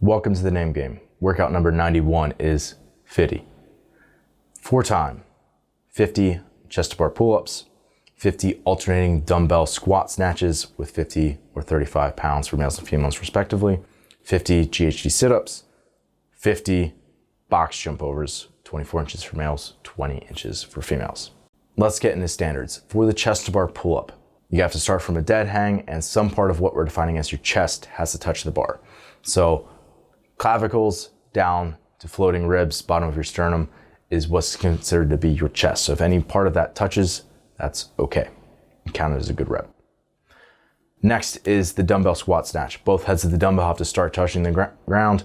Welcome to the name game. Workout number 91 is Fitty. 4-time, 50 chest to bar pull-ups, 50 alternating dumbbell squat snatches with 50 or 35 pounds for males and females respectively, 50 GHD sit-ups, 50 box jump overs, 24 inches for males, 20 inches for females. Let's get into standards. For the chest to bar pull-up, you have to start from a dead hang, and some part of what we're defining as your chest has to touch the bar. So clavicles down to floating ribs, bottom of your sternum is what's considered to be your chest. So if any part of that touches, that's okay. Count it as a good rep. Next is the dumbbell squat snatch. Both heads of the dumbbell have to start touching the ground.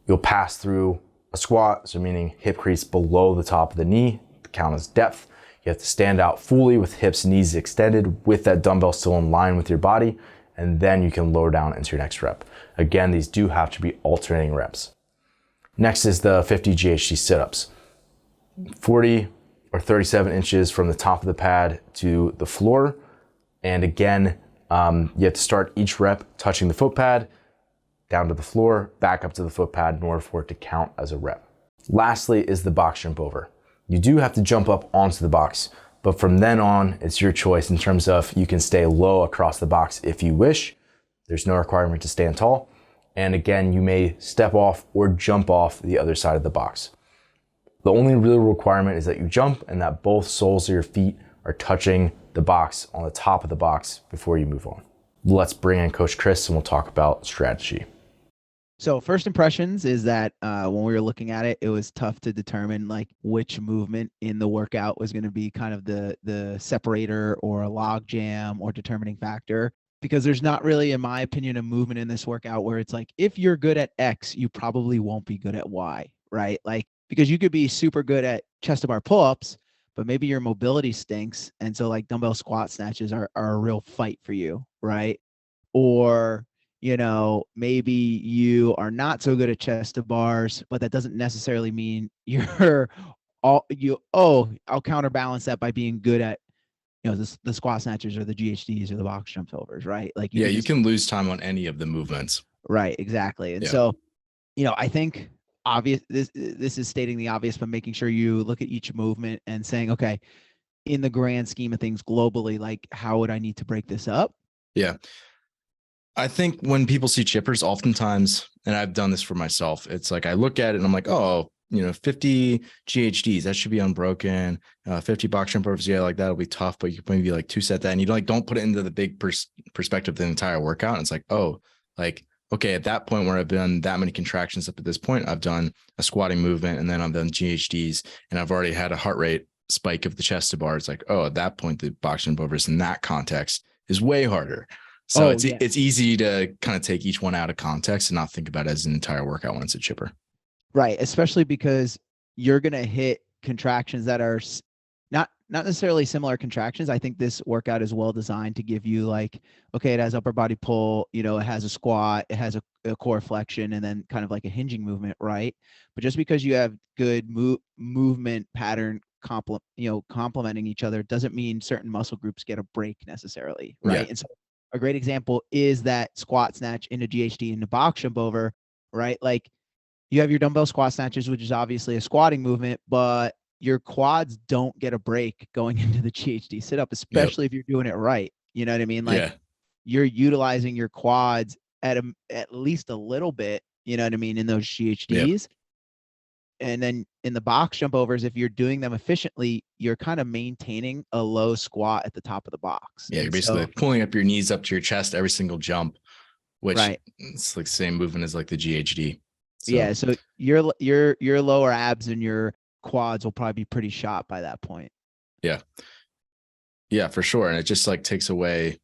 You'll pass through a squat, so meaning hip crease below the top of the knee, count as depth. You have to stand out fully with hips, knees extended with that dumbbell still in line with your body, and then you can lower down into your next rep. Again, these do have to be alternating reps. Next is the 50 GHD sit-ups. 40 or 37 inches from the top of the pad to the floor. And again, you have to start each rep touching the foot pad, down to the floor, back up to the foot pad in order for it to count as a rep. Lastly is the box jump over. You do have to jump up onto the box, but from then on, it's your choice in terms of you can stay low across the box if you wish. There's no requirement to stand tall. And again, you may step off or jump off the other side of the box. The only real requirement is that you jump and that both soles of your feet are touching the box on the top of the box before you move on. Let's bring in Coach Chris and we'll talk about strategy. So first impressions is that when we were looking at it, it was tough to determine like which movement in the workout was going to be kind of the separator or a log jam or determining factor, because there's not really, in my opinion, a movement in this workout where it's like, if you're good at X, you probably won't be good at Y, right? Like, because you could be super good at chest to bar pull-ups, but maybe your mobility stinks. And so like dumbbell squat snatches are a real fight for you, right? Or, you know, maybe you are not so good at chest to bars, but that doesn't necessarily mean I'll counterbalance that by being good at, you know, the squat snatchers or the GHDs or the box jump overs, right? Like, you can lose time on any of the movements. Right. Exactly. And so, you know, I think this is stating the obvious, but making sure you look at each movement and saying, okay, in the grand scheme of things globally, like how would I need to break this up? Yeah. I think when people see chippers, oftentimes, and I've done this for myself, it's like I look at it and I'm like, oh, 50 GHDs, that should be unbroken. 50 box jump overs, yeah, like that'll be tough, but you can maybe like 2-set that, and you don't put it into the big perspective of the entire workout. And it's like, oh, like, okay, at that point where I've done that many contractions up at this point, I've done a squatting movement and then I've done GHDs and I've already had a heart rate spike of the chest to bar. It's like, oh, at that point, the box jump overs in that context is way harder. So it's easy to kind of take each one out of context and not think about it as an entire workout when it's a chipper. Right. Especially because you're going to hit contractions that are not necessarily similar contractions. I think this workout is well designed to give you like, okay, it has upper body pull, it has a squat, it has a core flexion, and then kind of like a hinging movement. Right. But just because you have good movement pattern complementing each other doesn't mean certain muscle groups get a break necessarily. Right. Yeah. And so a great example is that squat snatch into GHD into box jump over, right? Like you have your dumbbell squat snatches, which is obviously a squatting movement, but your quads don't get a break going into the GHD sit up, especially if you're doing it right. You know what I mean? Like you're utilizing your quads at least a little bit, you know what I mean, in those GHDs. Yep. And then in the box jump overs, if you're doing them efficiently, you're kind of maintaining a low squat at the top of the box. Yeah, you're basically pulling up your knees up to your chest every single jump, which it's like the same movement as like the GHD. So. Yeah, so your lower abs and your quads will probably be pretty shot by that point. Yeah, for sure. And it just like takes away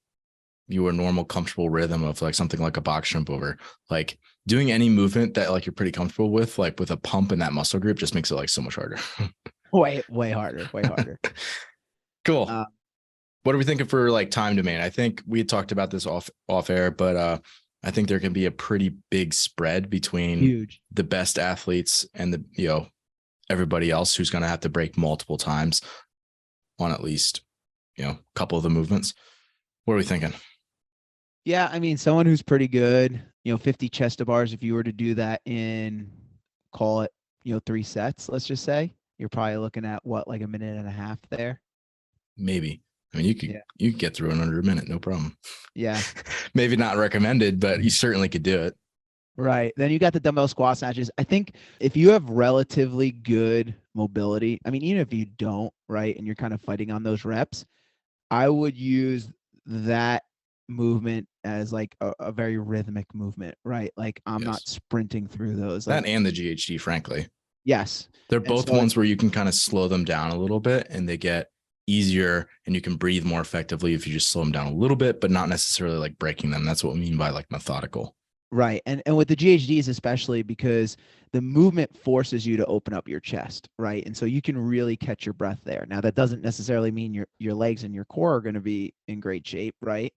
your normal comfortable rhythm of like something like a box jump over. Like doing any movement that like you're pretty comfortable with, like with a pump in that muscle group, just makes it like so much harder. way harder. Cool. What are we thinking for like time domain? I think we had talked about this off air, but I think there can be a pretty big spread between the best athletes and the everybody else who's going to have to break multiple times on at least a couple of the movements. What are we thinking? Yeah, I mean, someone who's pretty good, 50 chest to bars, if you were to do that in, call it, 3 sets, let's just say, you're probably looking at what, like a minute and a half there. Maybe. I mean, you could get through in under a minute, no problem. Yeah. Maybe not recommended, but you certainly could do it. Right. Then you got the dumbbell squat snatches. I think if you have relatively good mobility, I mean, even if you don't, right, and you're kind of fighting on those reps, I would use that movement as like a very rhythmic movement, right? Like I'm not sprinting through those. That Like, and the GHD, frankly. yes. They're both ones where you can kind of slow them down a little bit and they get easier and you can breathe more effectively if you just slow them down a little bit, but not necessarily like breaking them. That's what we mean by like methodical. Right. And with the GHDs, especially because the movement forces you to open up your chest, right? And so you can really catch your breath there. Now, that doesn't necessarily mean your legs and your core are going to be in great shape, right?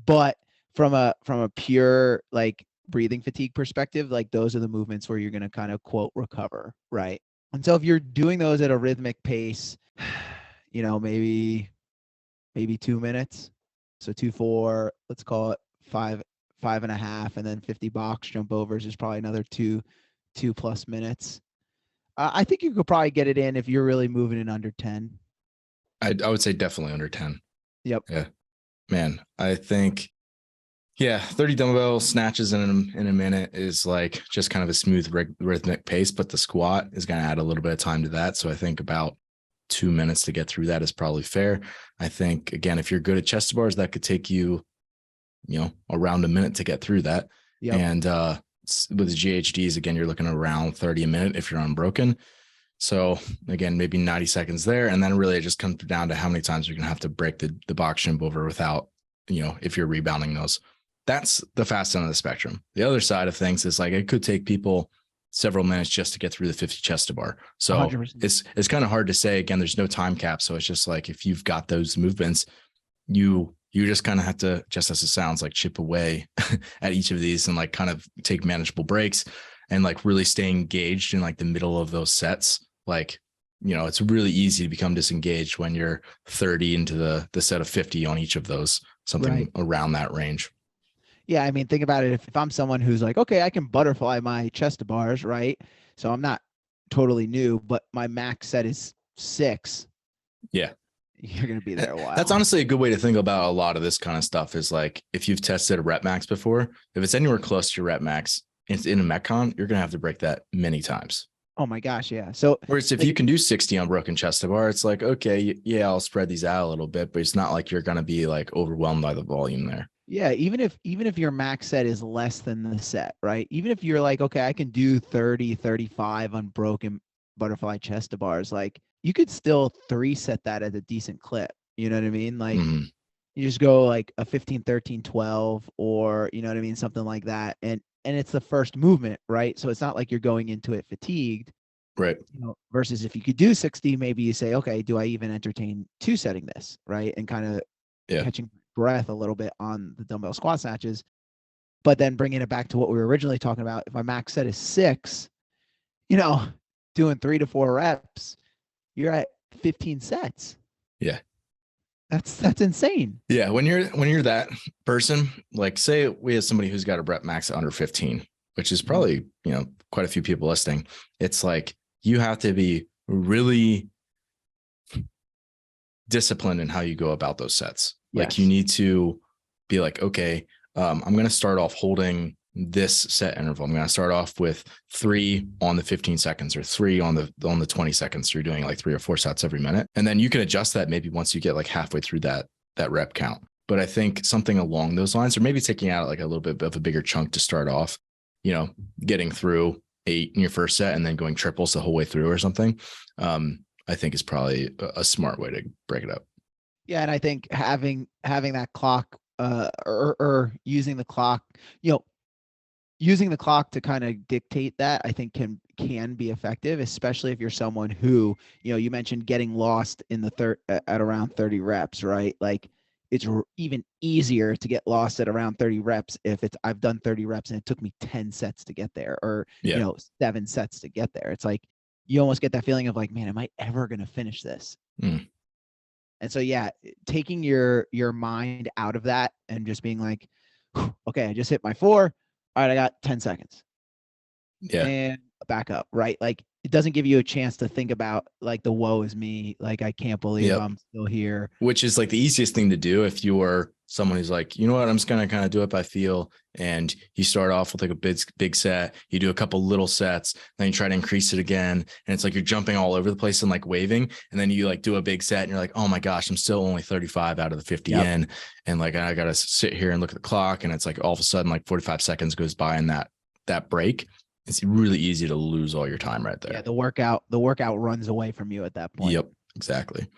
But from a pure like breathing fatigue perspective, like those are the movements where you're going to kind of quote recover, right? And so if you're doing those at a rhythmic pace, maybe 2 minutes. So 2-4, let's call it 5.5, and then 50 box jump overs is probably another 2+ minutes. I think you could probably get it in if you're really moving in under 10. I would say definitely under 10. Yep. Yeah, man. I think, 30 dumbbell snatches in a minute is like just kind of a smooth rhythmic pace, but the squat is going to add a little bit of time to that. So I think about 2 minutes to get through that is probably fair. I think, again, if you're good at chest to bars, that could take you, around a minute to get through that. Yep. And with the GHDs, again, you're looking around 30 a minute if you're unbroken. So again, maybe 90 seconds there. And then really it just comes down to how many times you're going to have to break the box jump over without, if you're rebounding those. That's the fast end of the spectrum. The other side of things is like, it could take people several minutes just to get through the 50 chest to bar. So 100%. It's kind of hard to say. Again, there's no time cap. So it's just like, if you've got those movements, you just kind of have to, just as it sounds, like chip away at each of these and like kind of take manageable breaks and like really stay engaged in like the middle of those sets. Like, it's really easy to become disengaged when you're 30 into the set of 50 on each of those, something around that range. Yeah. I mean, think about it. If I'm someone who's like, okay, I can butterfly my chest to bars, right? So I'm not totally new, but my max set is 6. Yeah. You're going to be there a while. That's honestly a good way to think about a lot of this kind of stuff is like, if you've tested a rep max before, if it's anywhere close to your rep max in a Metcon, you're going to have to break that many times. Oh my gosh. Yeah. So whereas if you can do 60 unbroken chest to bar, it's like, okay, yeah, I'll spread these out a little bit, but it's not like you're going to be like overwhelmed by the volume there. Yeah. Even if your max set is less than the set, right? Even if you're like, okay, I can do 30, 35 unbroken butterfly chest to bars, like you could still 3-set that at a decent clip. You know what I mean? Like you just go like a 15, 13, 12, or you know what I mean? Something like that. And it's the first movement, right? So it's not like you're going into it fatigued. Right. Versus if you could do 60, maybe you say, okay, do I even entertain 2-setting this? Right. And kind of catching breath a little bit on the dumbbell squat snatches, but then bringing it back to what we were originally talking about. If my max set is 6, doing 3 to 4 reps, you're at 15 sets. Yeah. That's insane. Yeah. When you're that person, like say we have somebody who's got a rep max under 15, which is probably, quite a few people listening. It's like, you have to be really disciplined in how you go about those sets. Yes. Like you need to be like, okay, I'm going to start off holding this set interval. I'm going to start off with 3 on the 15 seconds or 3 on the 20 seconds. So you're doing like 3 or 4 sets every minute. And then you can adjust that maybe once you get like halfway through that rep count. But I think something along those lines, or maybe taking out like a little bit of a bigger chunk to start off, getting through 8 in your first set and then going triples the whole way through or something, I think is probably a smart way to break it up. Yeah. And I think having that clock or using the clock, using the clock to kind of dictate that, I think can be effective, especially if you're someone who, you mentioned getting lost in the at around 30 reps, right? Like it's even easier to get lost at around 30 reps if I've done 30 reps and it took me 10 sets to get there, or 7 sets to get there. It's like you almost get that feeling of like, man, am I ever going to finish this? And so, taking your mind out of that and just being like, okay, I just hit my 4. all right, I got 10 seconds. Yeah. And back up, right? Like it doesn't give you a chance to think about like the woe is me. Like, I can't believe I'm still here. Which is like the easiest thing to do if you are someone who's like, you know what, I'm just going to kind of do it by feel. And you start off with like a big set, you do a couple little sets, then you try to increase it again. And it's like you're jumping all over the place and like waving. And then you like do a big set and you're like, oh my gosh, I'm still only 35 out of the 50 in. And like, I got to sit here and look at the clock. And it's like all of a sudden, like 45 seconds goes by in that break. It's really easy to lose all your time right there. Yeah, the workout runs away from you at that point. Yep, exactly.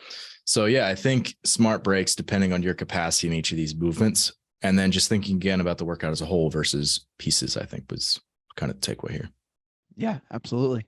So yeah, I think smart breaks depending on your capacity in each of these movements. And then just thinking again about the workout as a whole versus pieces, I think was kind of the takeaway here. Yeah, absolutely.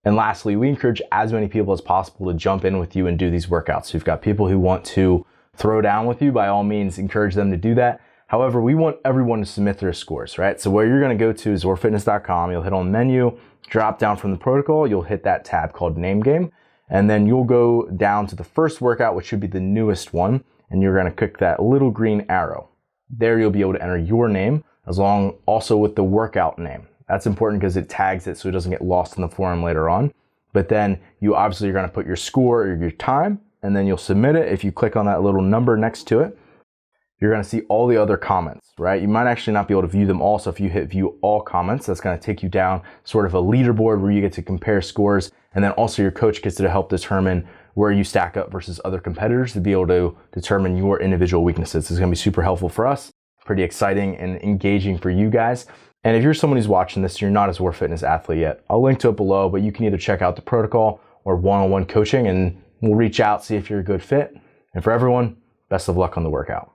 And lastly, we encourage as many people as possible to jump in with you and do these workouts. So you've got people who want to throw down with you, by all means, encourage them to do that. However, we want everyone to submit their scores, right? So where you're going to go to is zorfitness.com. You'll hit on menu, drop down from the protocol. You'll hit that tab called name game. And then you'll go down to the first workout, which should be the newest one. And you're going to click that little green arrow. There you'll be able to enter your name also with the workout name. That's important because it tags it so it doesn't get lost in the forum later on. But then you obviously are going to put your score or your time, and then you'll submit it. If you click on that little number next to it, you're going to see all the other comments, right? You might actually not be able to view them all. So if you hit view all comments, that's going to take you down sort of a leaderboard where you get to compare scores. And then also your coach gets to help determine where you stack up versus other competitors to be able to determine your individual weaknesses. This is going to be super helpful for us, pretty exciting and engaging for you guys. And if you're someone who's watching this, you're not a Zor Fitness athlete yet, I'll link to it below, but you can either check out the protocol or one-on-one coaching and we'll reach out, see if you're a good fit. And for everyone, best of luck on the workout.